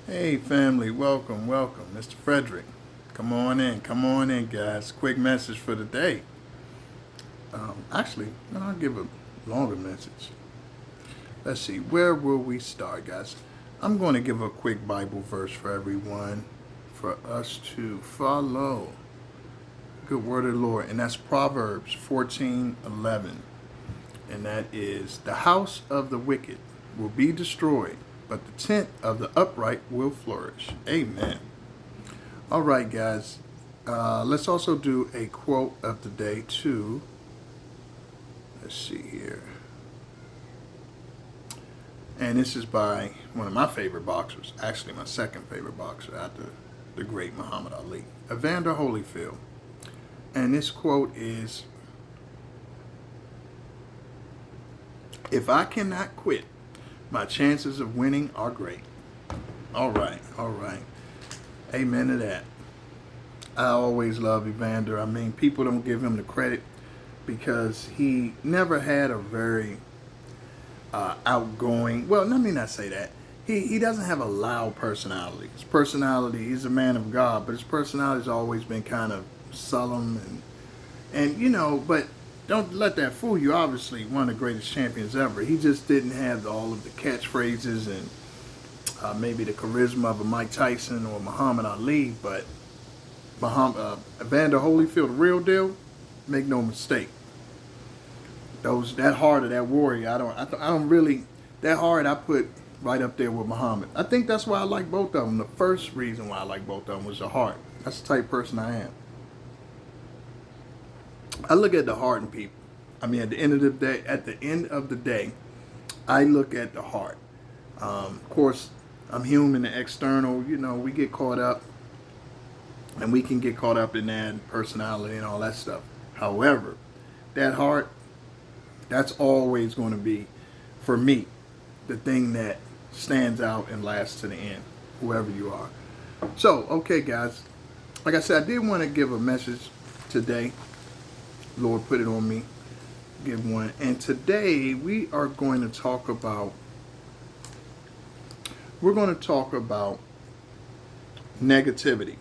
Hey family, welcome, welcome. Mr. Frederick. Come on in, guys. Quick message for the day. Actually, no, I'll give a longer message. Let's see, where will we start, guys? I'm going to give a quick Bible verse for everyone for us to follow. Good word of the Lord, and that's Proverbs 14:11. And that is, the house of the wicked will be destroyed, but the tent of the upright will flourish. Amen. All right, guys. Let's also do a quote of the day, too. Let's see here. And this is by one of my favorite boxers, actually my second favorite boxer after the great Muhammad Ali, Evander Holyfield. And this quote is, "If I cannot quit, my chances of winning are great." All right, all right. Amen to that. I always love Evander. I mean, people don't give him the credit because he never had a very outgoing, well, let me not say that. He doesn't have a loud personality. His personality, he's a man of God, but his personality's always been kind of solemn but don't let that fool you. Obviously, one of the greatest champions ever. He just didn't have all of the catchphrases and maybe the charisma of a Mike Tyson or Muhammad Ali, but Evander Holyfield, the real deal, make no mistake. That heart of that warrior, I don't really, that heart I put right up there with Muhammad. I think that's why I like both of them. The first reason why I like both of them was the heart. That's the type of person I am. I look at the heart in people. I mean, at the end of the day, I look at the heart. Of course, I'm human and external. We get caught up, and we can get caught up in that personality and all that stuff. However, that heart, that's always going to be, for me, the thing that stands out and lasts to the end, whoever you are. So, okay, guys. Like I said, I did want to give a message today. Lord put it on me. Give one. And today we are going to talk about negativity.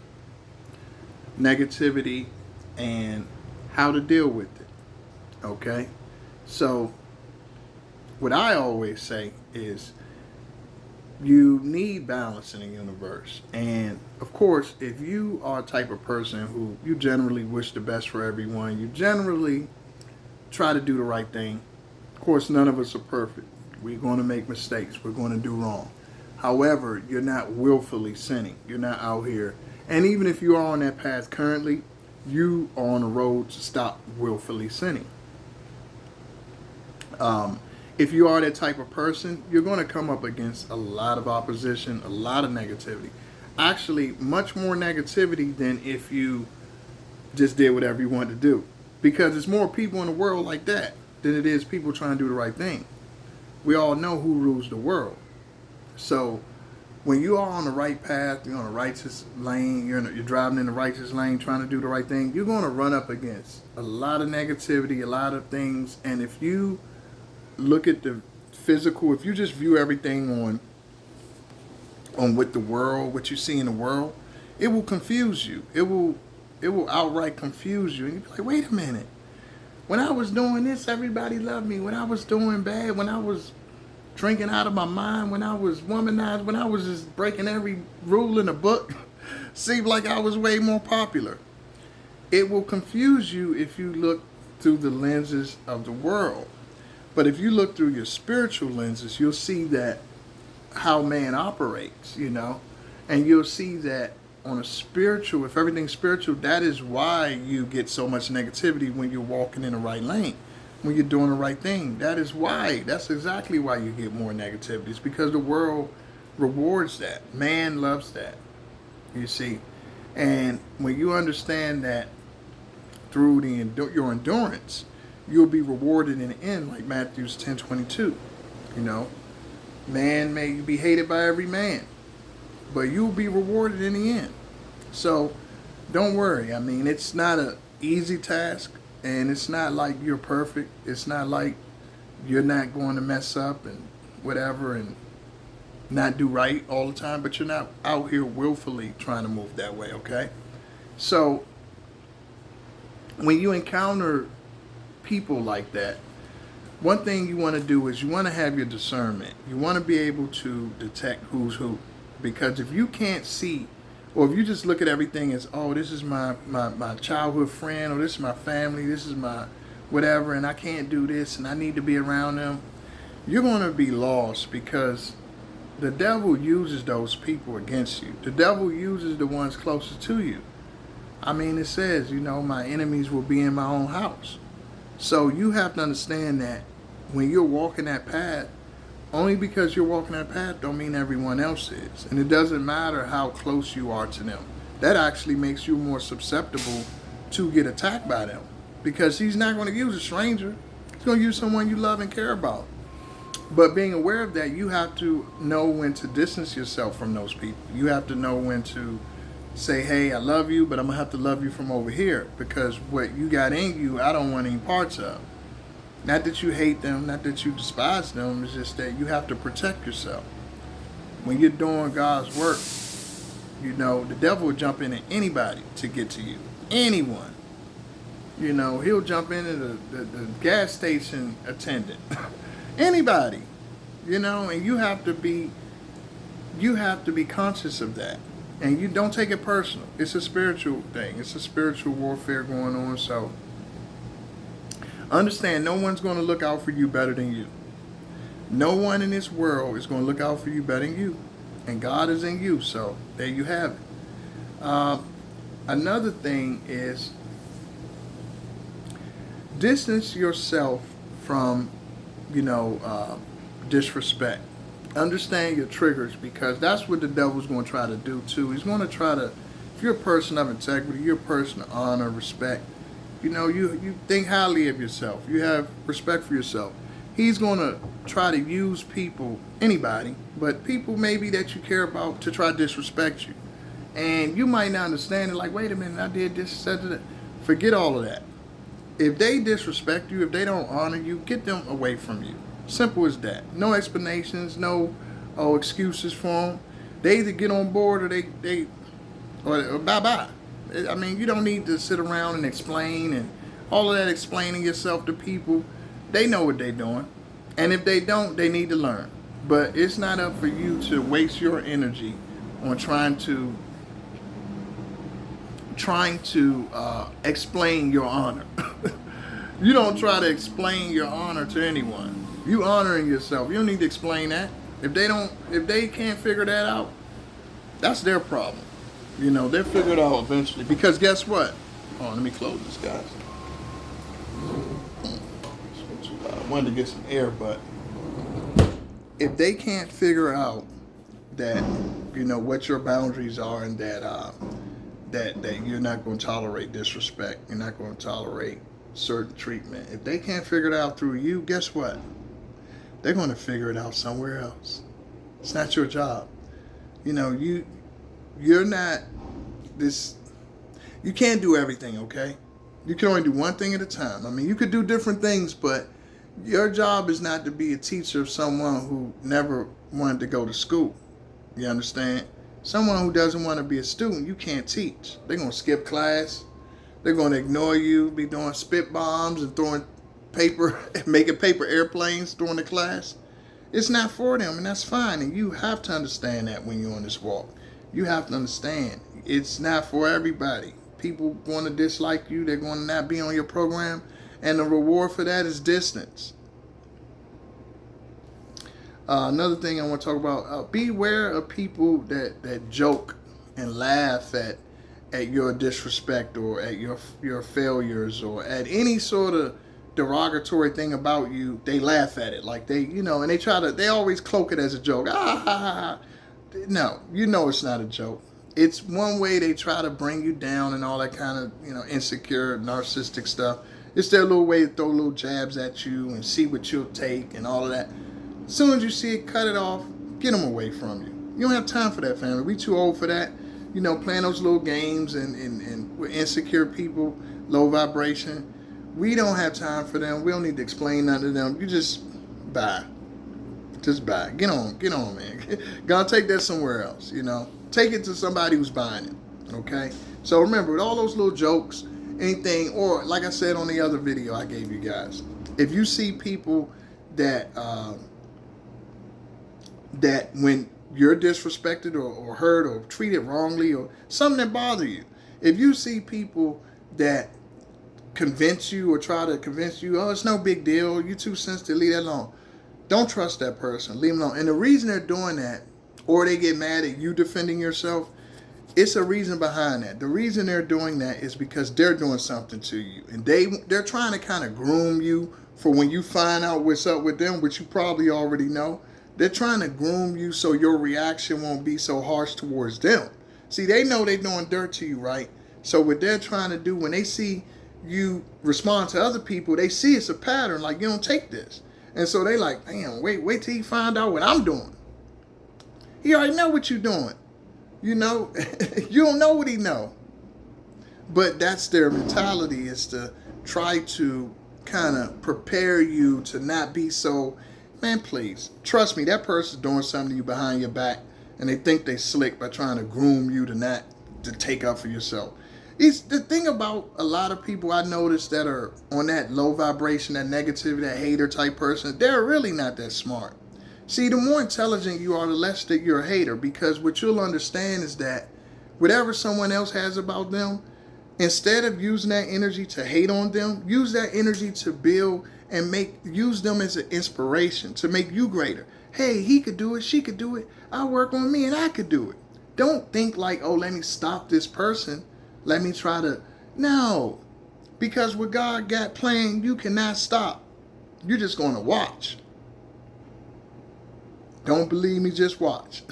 Negativity and how to deal with it. Okay? So what I always say is you need balance in the universe. And of course, if you are a type of person who you generally wish the best for everyone, you generally try to do the right thing. Of course, none of us are perfect. We're going to make mistakes. We're going to do wrong. However, you're not willfully sinning. You're not out here. And even if you are on that path currently, you are on the road to stop willfully sinning. If you are that type of person, you're going to come up against a lot of opposition, a lot of negativity. Actually, much more negativity than if you just did whatever you wanted to do. Because there's more people in the world like that than it is people trying to do the right thing. We all know who rules the world. So when you are on the right path, you're on a righteous lane, you're driving in the righteous lane trying to do the right thing, you're going to run up against a lot of negativity, a lot of things. And if you look at the physical, if you just view everything on what you see in the world, it will confuse you. It will outright confuse you. And you'll be like, wait a minute. When I was doing this, everybody loved me. When I was doing bad, when I was drinking out of my mind, when I was womanized, when I was just breaking every rule in the book, seemed like I was way more popular. It will confuse you if you look through the lenses of the world. But if you look through your spiritual lenses, you'll see that how man operates, and you'll see that on a spiritual, if everything's spiritual, that is why you get so much negativity when you're walking in the right lane, when you're doing the right thing. That's exactly why you get more negativity. It's because the world rewards that. Man loves that, you see. And when you understand that through your endurance, you'll be rewarded in the end, like Matthew 10:22. Man may be hated by every man, but you'll be rewarded in the end. So don't worry. I mean, it's not an easy task, and it's not like you're perfect. It's not like you're not going to mess up and whatever. And not do right all the time, but you're not out here willfully trying to move that way, okay? So when you encounter people like that, one thing you want to do is you want to have your discernment. You want to be able to detect who's who. Because if you can't see, or if you just look at everything as, oh, this is my childhood friend, or this is my family, this is my whatever, and I can't do this, and I need to be around them, you're going to be lost, because the devil uses those people against you. The devil uses the ones closest to you. I mean, it says, my enemies will be in my own house. So you have to understand that when you're walking that path, only because you're walking that path don't mean everyone else is. And it doesn't matter how close you are to them. That actually makes you more susceptible to get attacked by them. Because he's not going to use a stranger. He's going to use someone you love and care about. But being aware of that, you have to know when to distance yourself from those people. You have to know when to say, hey, I love you, but I'm going to have to love you from over here, because what you got in you, I don't want any parts of. Not that you hate them, not that you despise them, it's just that you have to protect yourself. When you're doing God's work, the devil will jump into anybody to get to you. Anyone. He'll jump into the gas station attendant. Anybody. And you have to be conscious of that. And you don't take it personal. It's a spiritual thing. It's a spiritual warfare going on. So understand, no one's going to look out for you better than you. No one in this world is going to look out for you better than you. And God is in you. So there you have it. Another thing is, distance yourself from, disrespect. Understand your triggers, because that's what the devil's going to try to do too. He's going to try to, if you're a person of integrity, you're a person of honor, respect, you think highly of yourself, you have respect for yourself. He's going to try to use people, anybody, but people maybe that you care about, to try to disrespect you. And you might not understand it, like, wait a minute, I did this, that. Forget all of that. If they disrespect you, if they don't honor you, get them away from you. Simple as that. No explanations, no excuses for them. They either get on board or or bye-bye. I mean, you don't need to sit around and explain and all of that, explaining yourself to people. They know what they're doing. And if they don't, they need to learn. But it's not up for you to waste your energy on trying to explain your honor. You don't try to explain your honor to anyone. You honoring yourself. You don't need to explain that. If they can't figure that out, that's their problem. They'll figure it out eventually. Because guess what? Oh, let me close this, guys. I wanted to get some air, but if they can't figure out that, what your boundaries are, and that you're not going to tolerate disrespect, you're not going to tolerate certain treatment. If they can't figure it out through you, guess what? They're going to figure it out somewhere else. It's not your job. You're not this. You can't do everything, okay? You can only do one thing at a time. I mean, you could do different things, but your job is not to be a teacher of someone who never wanted to go to school. You understand? Someone who doesn't want to be a student, you can't teach. They're going to skip class. They're going to ignore you, be doing spit bombs and throwing paper, making paper airplanes during the class. It's not for them, and that's fine. And you have to understand that when you're on this walk. You have to understand it's not for everybody. People going to dislike you. They're going to not be on your program. And the reward for that is distance. Another thing I want to talk about, beware of people that joke and laugh at your disrespect, or at your failures, or at any sort of derogatory thing about you. They laugh at it, like and they always cloak it as a joke. No, it's not a joke. It's one way they try to bring you down and all that kind of, insecure, narcissistic stuff. It's their little way to throw little jabs at you and see what you'll take and all of that. As soon as you see it, cut it off, get them away from you. You don't have time for that, family. We too old for that. Playing those little games and we're insecure people, low vibration. We don't have time for them. We don't need to explain nothing to them. You just bye. Just buy it. Get on, man. Gotta take that somewhere else, you know. Take it to somebody who's buying it. Okay? So remember, with all those little jokes, anything, or like I said on the other video I gave you guys, if you see people that that when you're disrespected or hurt or treated wrongly or something that bother you, if you see people that convince you or try to convince you, oh, it's no big deal, you're too sensitive, leave that alone. Don't trust that person. Leave them alone. And the reason they're doing that, or they get mad at you defending yourself, it's a reason behind that. The reason they're doing that is because they're doing something to you. And they're trying to kind of groom you for when you find out what's up with them, which you probably already know. They're trying to groom you so your reaction won't be so harsh towards them. See, they know they're doing dirt to you, right? So what they're trying to do, when they see you respond to other people, they see it's a pattern, like, you don't take this. And so they like, damn, wait till he find out what I'm doing. He already know what you're doing. You know, you don't know what he know. But that's their mentality, is to try to kind of prepare you to not be so, man, please. Trust me, that person's doing something to you behind your back, and they think they slick by trying to groom you to take up for yourself. It's the thing about a lot of people I notice that are on that low vibration, that negativity, that hater type person, they're really not that smart. See, the more intelligent you are, the less that you're a hater, because what you'll understand is that whatever someone else has about them, instead of using that energy to hate on them, use that energy to build and use them as an inspiration to make you greater. Hey, he could do it, she could do it, I'll work on me and I could do it. Don't think like, oh, let me stop this person. Let me try to, no, because what God got planned, you cannot stop. You're just going to watch. Don't believe me, just watch.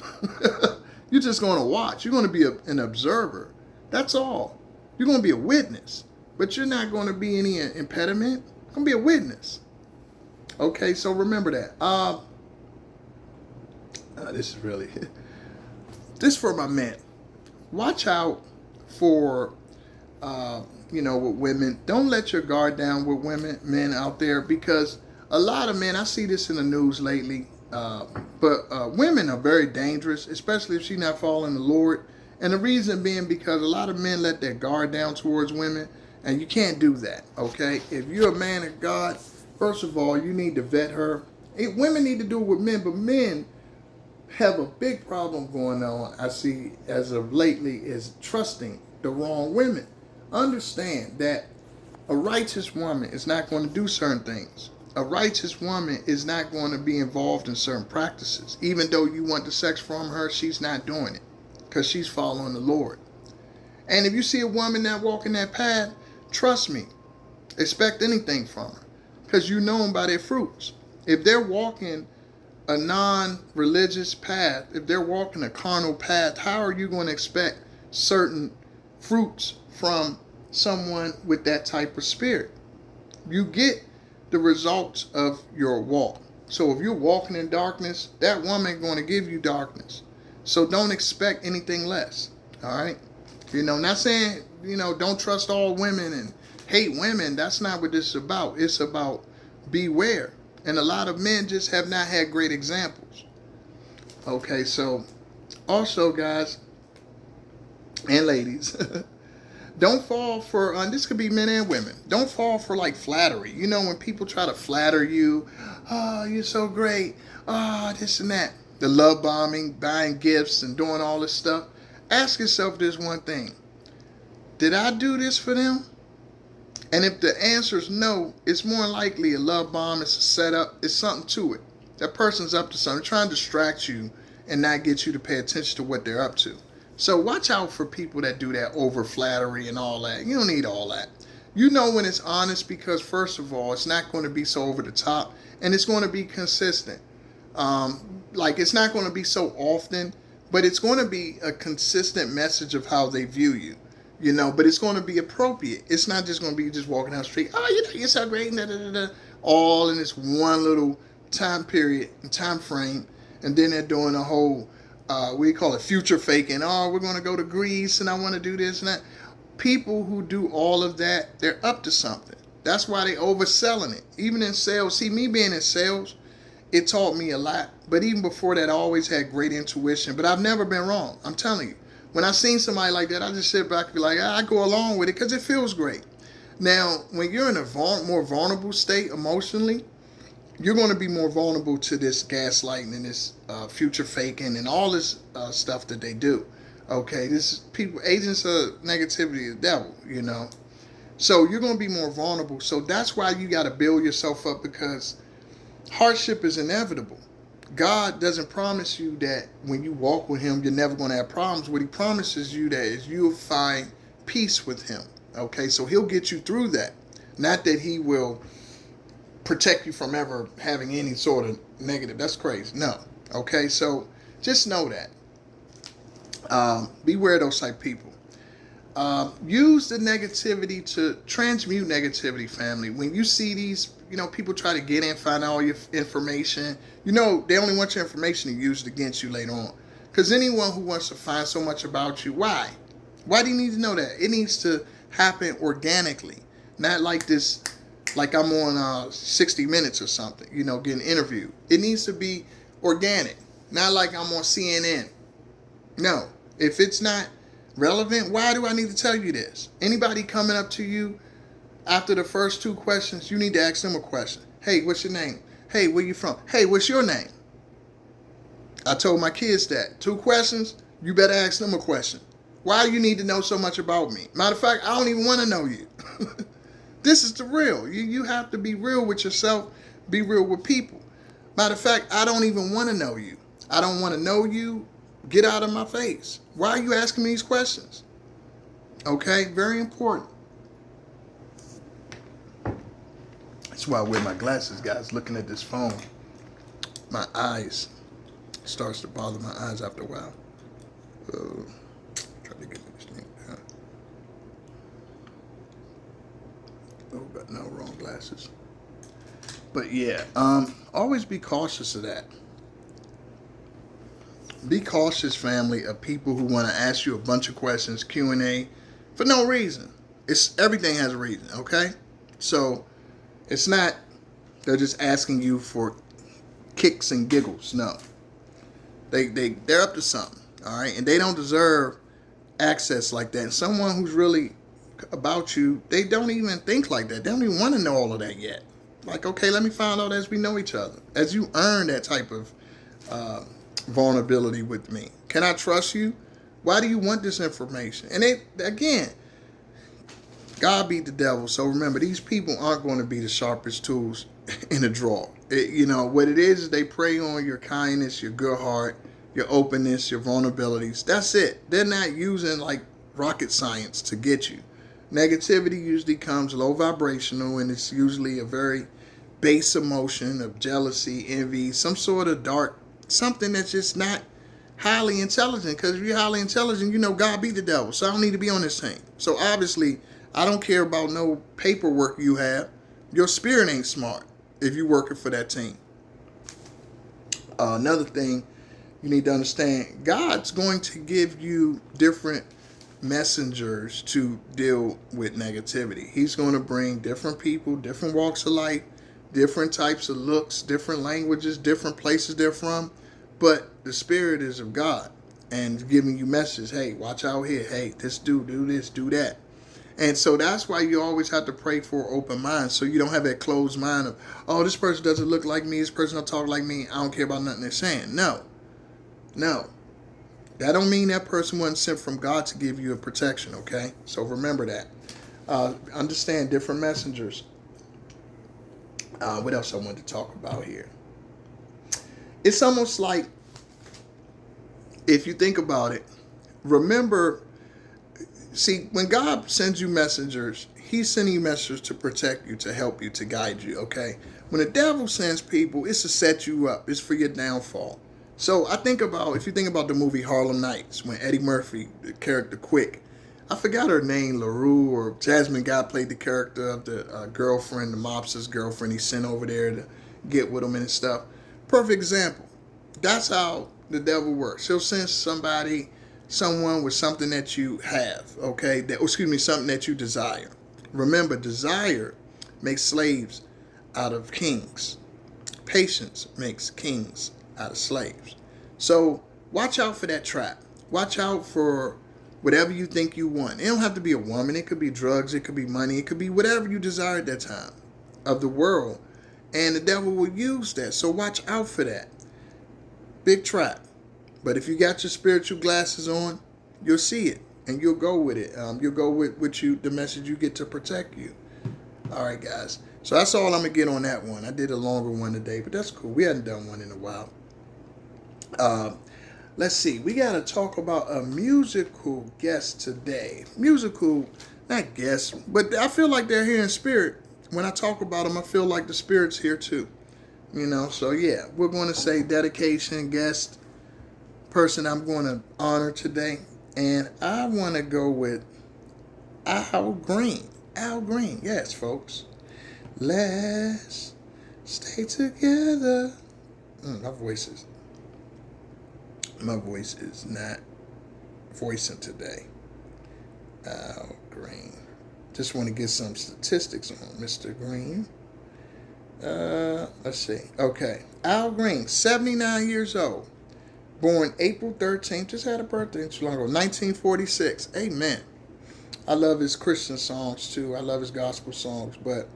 You're just going to watch. You're going to be an observer. That's all. You're going to be a witness, but you're not going to be any impediment. You're going to be a witness. Okay, so remember that. This is really, this is for my men. Watch out for, with women. Don't let your guard down with men out there, because a lot of men, I see this in the news lately, but women are very dangerous, especially if she's not following the Lord. And the reason being because a lot of men let their guard down towards women, and you can't do that, okay? If you're a man of God, first of all, you need to vet her. Women need to do it with men, but men have a big problem going on, I see, as of lately, is trusting the wrong women. Understand that a righteous woman is not going to do certain things. A righteous woman is not going to be involved in certain practices. Even though you want the sex from her, she's not doing it because she's following the Lord. And if you see a woman not walking that path, trust me, expect anything from her, because you know them by their fruits. If they're walking a non-religious path, if they're walking a carnal path, how are you going to expect certain fruits from someone with that type of spirit? You get the results of your walk. So if you're walking in darkness, that woman is going to give you darkness. So don't expect anything less. All right? Not saying, don't trust all women and hate women. That's not what this is about. It's about beware. And a lot of men just have not had great examples. Okay, so also, guys and ladies, don't fall for, this could be men and women, don't fall for like flattery. When people try to flatter you, oh, you're so great, oh, this and that. The love bombing, buying gifts and doing all this stuff. Ask yourself this one thing. Did I do this for them? And if the answer is no, it's more likely a love bomb, it's a setup, it's something to it. That person's up to something, trying to distract you and not get you to pay attention to what they're up to. So watch out for people that do that over flattery and all that. You don't need all that. You know when it's honest, because first of all, it's not going to be so over the top, and it's going to be consistent. It's not going to be so often, but it's going to be a consistent message of how they view you. But it's going to be appropriate. It's not just going to be just walking down the street, oh, you're so great, all in this one little time period and time frame. And then they're doing a whole, we call it future faking. Oh, we're going to go to Greece and I want to do this and that. People who do all of that, they're up to something. That's why they overselling it. Even in sales. See, me being in sales, it taught me a lot. But even before that, I always had great intuition. But I've never been wrong. I'm telling you. When I seen somebody like that, I just sit back and be like, I go along with it because it feels great. Now, when you're in a more vulnerable state emotionally, you're going to be more vulnerable to this gaslighting and this future faking and all this stuff that they do. Okay, this is people, agents of negativity, the devil, you know. So you're going to be more vulnerable. So that's why you got to build yourself up, because hardship is inevitable. God doesn't promise you that when you walk with him, you're never going to have problems. What he promises you that is you'll find peace with him. Okay, so he'll get you through that. Not that he will protect you from ever having any sort of negative. That's crazy. No. Okay, so just know that. Beware of those type of people. Use the negativity to transmute negativity, family. When you see these, people try to get in, find all your information, they only want your information to use it against you later on. Because anyone who wants to find so much about you, why? Why do you need to know that? It needs to happen organically. Not like this, like I'm on 60 Minutes or something, getting interviewed. It needs to be organic. Not like I'm on CNN. No. If it's not relevant, why do I need to tell you this? Anybody coming up to you after the first 2 questions, you need to ask them a question. Hey, what's your name? Hey, where you from? Hey, what's your name? I told my kids that. 2 questions, you better ask them a question. Why do you need to know so much about me? Matter of fact, I don't even want to know you. This is the real. You have to be real with yourself. Be real with people. Matter of fact, I don't even want to know you. I don't want to know you. Get out of my face. Why are you asking me these questions? Okay, very important. That's why I wear my glasses, guys. Looking at this phone, my eyes starts to bother my eyes after a while. Try to get this thing down. Oh, got no, wrong glasses. But yeah, always be cautious of that. Be cautious, family, of people who want to ask you a bunch of questions, Q&A, for no reason. Everything has a reason, okay? So it's not they're just asking you for kicks and giggles. No, they're up to something, all right? And they don't deserve access like that. And someone who's really about you, they don't even think like that. They don't even want to know all of that yet. Like, okay, let me find out as we know each other, as you earn that type of vulnerability with me. Can I trust you? Why do you want this information? And again, God beat the devil. So remember, these people aren't going to be the sharpest tools in the drawer. What it is they prey on your kindness, your good heart, your openness, your vulnerabilities. That's it. They're not using like rocket science to get you. Negativity usually comes low vibrational, and it's usually a very base emotion of jealousy, envy, some sort of dark, something that's just not highly intelligent. Because if you're highly intelligent, God beat the devil. So I don't need to be on this team. So obviously, I don't care about no paperwork you have. Your spirit ain't smart if you're working for that team. Another thing you need to understand, God's going to give you different messengers to deal with negativity. He's going to bring different people, different walks of life, different types of looks, different languages, different places they're from. But the spirit is of God and giving you messages. Hey, watch out here. Hey, this do this, do that. And so that's why you always have to pray for an open mind, so you don't have that closed mind of, oh, this person doesn't look like me, this person don't talk like me, I don't care about nothing they're saying. No. That don't mean that person wasn't sent from God to give you a protection, okay? So remember that. Understand different messengers. What else I wanted to talk about here? It's almost like, if you think about it, remember, see, when God sends you messengers, he's sending you messengers to protect you, to help you, to guide you, okay? When the devil sends people, it's to set you up. It's for your downfall. So I think about, if you think about the movie Harlem Nights, when Eddie Murphy, the character Quick, I forgot her name, LaRue, or Jasmine Guy played the character of the girlfriend, the mobster's girlfriend he sent over there to get with him and stuff. Perfect example. That's how the devil works. He'll send someone with something that you have, okay? Something that you desire. Remember, desire makes slaves out of kings. Patience makes kings out of slaves. So watch out for that trap. Watch out for whatever you think you want. It don't have to be a woman. It could be drugs. It could be money. It could be whatever you desire at that time of the world. And the devil will use that. So watch out for that. Big trap. But if you got your spiritual glasses on, you'll see it. And you'll go with it. You'll go with the message you get to protect you. All right, guys. So that's all I'm going to get on that one. I did a longer one today, but that's cool. We hadn't done one in a while. Let's see. We got to talk about a musical guest today. Musical, not guest, but I feel like they're here in spirit. When I talk about them, I feel like the spirit's here too. You know, so yeah, we're going to say dedication, guest, person I'm going to honor today. And I want to go with Al Green. Al Green, yes, folks. Let's stay together. My voice is not voicing today. Al Green. Just want to get some statistics on Mr. Green. Let's see. Okay. Al Green, 79 years old. Born April 13th. Just had a birthday not too long ago. 1946. Amen. I love his Christian songs too. I love his gospel songs. But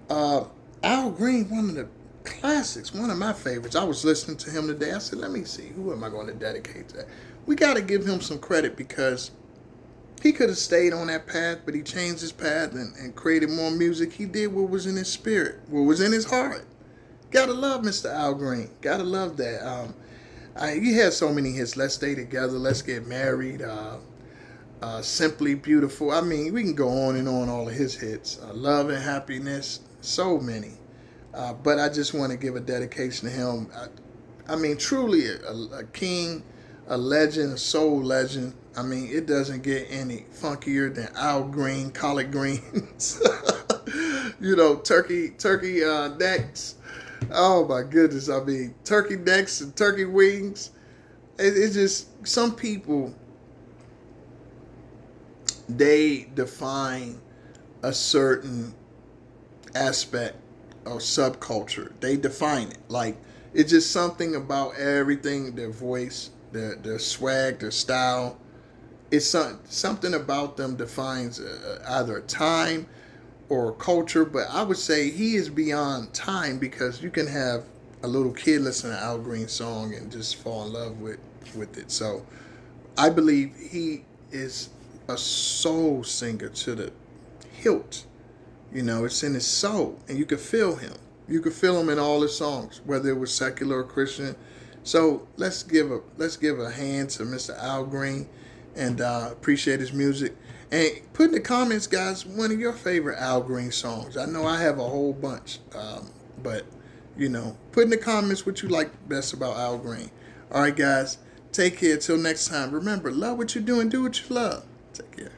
Al Green, one of the classics, one of my favorites. I was listening to him today. I said, let me see, who am I going to dedicate to that? We got to give him some credit because he could have stayed on that path, but he changed his path and created more music. He did what was in his spirit, what was in his heart. Gotta love Mr. Al Green. Gotta love that. He had so many hits. Let's Stay Together, Let's Get Married, Simply Beautiful. I mean, we can go on and on all of his hits. Love and Happiness, so many. But I just want to give a dedication to him. I mean, truly a king, a legend, a soul legend. I mean, it doesn't get any funkier than Al Green, collard greens. You know, turkey necks. Oh my goodness. I mean, turkey necks and turkey wings. It's just, some people, they define a certain aspect or subculture. They define it. Like, it's just something about everything, their voice, their swag, their style. It's something about them defines either a time or a culture. But I would say he is beyond time, because you can have a little kid listen to Al Green song and just fall in love with it. So I believe he is a soul singer to the hilt. You know, it's in his soul, and you can feel him. You can feel him in all his songs, whether it was secular or Christian. So let's give a hand to Mr. Al Green, and appreciate his music. And put in the comments, guys, one of your favorite Al Green songs. I know I have a whole bunch, but you know, put in the comments what you like best about Al Green. All right, guys, take care. Till next time. Remember, love what you do and do what you love. Take care.